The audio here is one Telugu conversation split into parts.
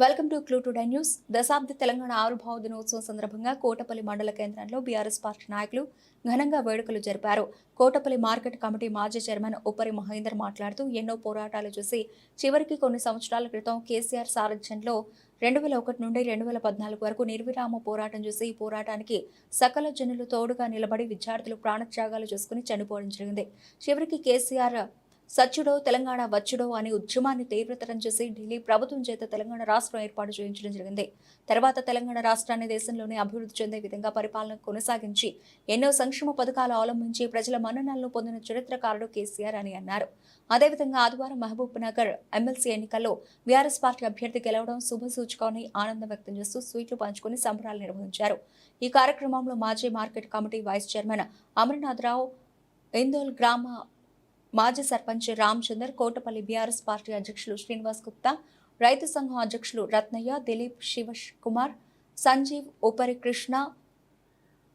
Welcome to clue today news. దశాబ్ది తెలంగాణ ఆవిర్భావ దినోత్సవం సందర్భంగా కోటపల్లి మండల కేంద్రంలో బీఆర్ఎస్ పార్టీ నాయకులు ఘనంగా వేడుకలు జరిపారు. కోటపల్లి మార్కెట్ కమిటీ మాజీ చైర్మన్ ఉప్పరి మహేందర్ మాట్లాడుతూ ఎన్నో పోరాటాలు చేసి చివరికి కొన్ని సంవత్సరాల క్రితం కేసీఆర్ సారథ్యంలో 2001 నుండి 2014 వరకు నిర్విరామ పోరాటం చేసి ఈ పోరాటానికి సకల జనులు తోడుగా నిలబడి విద్యార్థులు ప్రాణత్యాగాలు చేసుకుని చనిపోవడం జరిగింది. చివరికి కేసీఆర్ సచ్చుడో తెలంగాణ వచ్చుడో అనే ఉద్యమాన్ని తీవ్రతరం చేసి ఢిల్లీ ప్రభుత్వం చేత తెలంగాణ రాష్ట్రం ఏర్పాటు చేయించడం జరిగింది. తర్వాత తెలంగాణ రాష్ట్రాన్ని దేశంలోనే అభివృద్ధి చెందే విధంగా పరిపాలన కొనసాగించి ఎన్నో సంక్షేమ పథకాలు అవలంబించి ప్రజల మన్ననలను పొందిన చరిత్రకారుడు కేసీఆర్ అని అన్నారు. అదేవిధంగా ఆదివారం మహబూబ్ నగర్ ఎమ్మెల్సీ ఎన్నికల్లో బీఆర్ఎస్ పార్టీ అభ్యర్థి గెలవడం శుభసూచకమని ఆనందం వ్యక్తం చేస్తూ స్వీట్లు పంచుకుని సంబరాలు నిర్వహించారు. ఈ కార్యక్రమంలో మాజీ మార్కెట్ కమిటీ వైస్ చైర్మన్ అమర్నాథరావు, ఇందోల్ గ్రామ మాజీ సర్పంచ్ రామచందర్, కోటపల్లి బీఆర్ఎస్ పార్టీ అధ్యక్షులు శ్రీనివాస్ గుప్తా, రైతు సంఘం అధ్యక్షులు రత్నయ్య, దిలీప్, శివష్ కుమార్, సంజీవ్, ఉపరి కృష్ణ,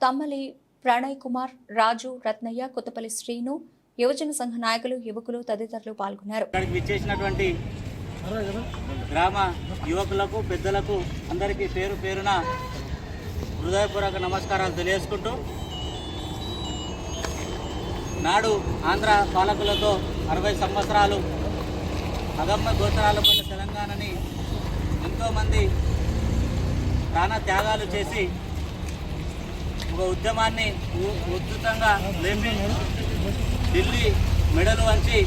తమ్మలి ప్రణయ్ కుమార్, రాజు, రత్నయ్య, కొత్తపల్లి శ్రీను, యువజన సంఘ నాయకులు, యువకులు తదితరులు పాల్గొన్నారు. గ్రామ యువకులకు, పెద్దలకు అందరికీ పేరు పేరున హృదయపూర్వక నమస్కారాలు తెలియజేసుకుంటూ, నాడు ఆంధ్ర పాలకులతో 60 సంవత్సరాలు అగమ్య గోచరాలు పడిన తెలంగాణని ఎంతోమంది ప్రాణ త్యాగాలు చేసి ఒక ఉద్యమాన్ని ఉధృతంగా లేపి ఢిల్లీ మెడలు వంచి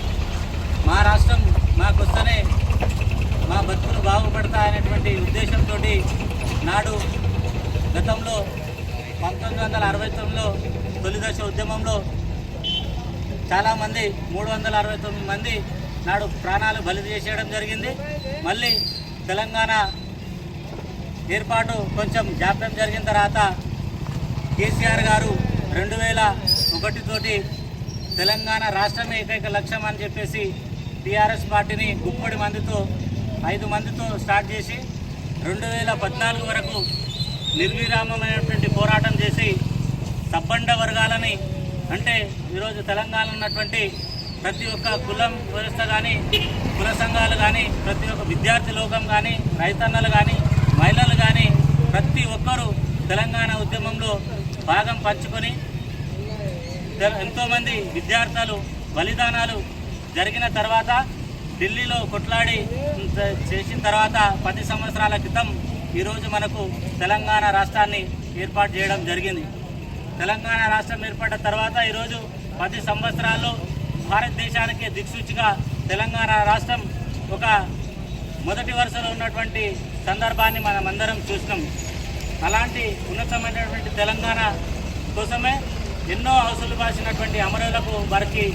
మా రాష్ట్రం మాకొస్తేనే మా బతుకులు బాగుపడతాయనేటువంటి ఉద్దేశంతో నాడు గతంలో 1969లో తొలిదశ ఉద్యమంలో చాలామంది 369 మంది నాడు ప్రాణాలు బలి చేసేయడం జరిగింది. మళ్ళీ తెలంగాణ ఏర్పాటు కొంచెం జాప్యం జరిగిన తర్వాత కేసీఆర్ గారు 2001 తోటి తెలంగాణ రాష్ట్రమే ఏకైక లక్ష్యం అని చెప్పేసి టీఆర్ఎస్ పార్టీని గుప్పడి మందితో 5 మందితో స్టార్ట్ చేసి 2014 వరకు నిర్విరామమైనటువంటి పోరాటం చేసి సబ్బండ వర్గాలని, అంటే ఈరోజు తెలంగాణ ఉన్నటువంటి ప్రతి ఒక్క కులం వ్యవస్థ కానీ, కుల సంఘాలు కానీ, ప్రతి ఒక్క విద్యార్థి లోకం కానీ, రైతన్నలు కానీ, మహిళలు కానీ ప్రతి ఒక్కరూ తెలంగాణ ఉద్యమంలో భాగం పంచుకొని ఎంతోమంది విద్యార్థులు బలిదానాలు జరిగిన తర్వాత ఢిల్లీలో కొట్లాడి చేసిన తర్వాత 10 సంవత్సరాల క్రితం ఈరోజు మనకు తెలంగాణ రాష్ట్రాన్ని ఏర్పాటు చేయడం జరిగింది. తెలంగాణ రాష్ట్రం ఏర్పడిన తర్వాత ఈరోజు 10 సంవత్సరాల్లో భారతదేశానికి దిక్సూచిగా తెలంగాణ రాష్ట్రం ఒక మొదటి వరుసలో ఉన్నటువంటి సందర్భాన్ని మనమందరం చూసినాం. అలాంటి ఉన్నతమైనటువంటి తెలంగాణ కోసమే ఎన్నో అవసరాలు బాసినటువంటి అమరులకు వారికి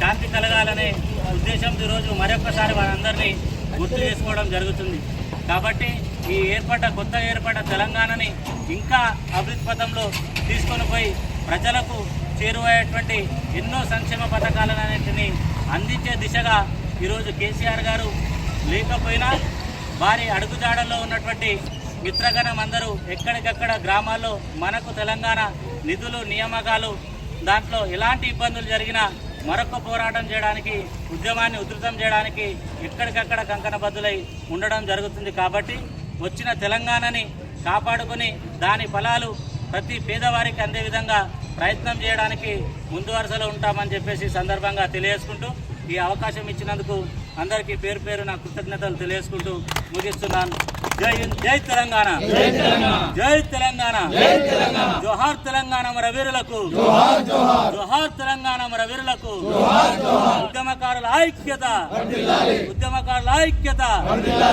శాంతి కలగాలనే ఉద్దేశంతో ఈరోజు మరొకసారి వారందరినీ గుర్తు చేసుకోవడం జరుగుతుంది. కాబట్టి ఈ కొత్త ఏర్పడ్డ తెలంగాణని ఇంకా అభివృద్ధి పథంలో తీసుకొని పోయి ప్రజలకు చేరువయ్యేటువంటి ఎన్నో సంక్షేమ పథకాలన్నింటినీ అందించే దిశగా ఈరోజు కేసీఆర్ గారు లేకపోయినా వారి అడుగుజాడల్లో ఉన్నటువంటి మిత్రగణం అందరూ ఎక్కడికక్కడ గ్రామాల్లో మనకు తెలంగాణ నిధులు, నియామకాలు దాంట్లో ఎలాంటి ఇబ్బందులు జరిగినా మరొక పోరాటం చేయడానికి, ఉద్యమాన్ని ఉధృతం చేయడానికి ఎక్కడికక్కడ కంకణబద్దులై ఉండడం జరుగుతుంది. కాబట్టి వచ్చిన తెలంగాణని కాపాడుకొని దాని ఫలాలు ప్రతి పేదవారికి అందే విధంగా ప్రయత్నం చేయడానికి ముందు వరుసలో ఉంటామని చెప్పేసి సందర్భంగా తెలియజేసుకుంటూ, ఈ అవకాశం ఇచ్చినందుకు అందరికీ పేరు పేరున కృతజ్ఞతలు తెలియజేసుకుంటూ ముగిస్తున్నాను. జై హింద్, జై తెలంగాణ, జై తెలంగాణ, జోహార్ తెలంగాణ మన వీరులకు, జోహార్ తెలంగాణ మన వీరులకు. ఉద్యమకారుల ఐక్యత, ఉద్యమకారుల ఐక్యత.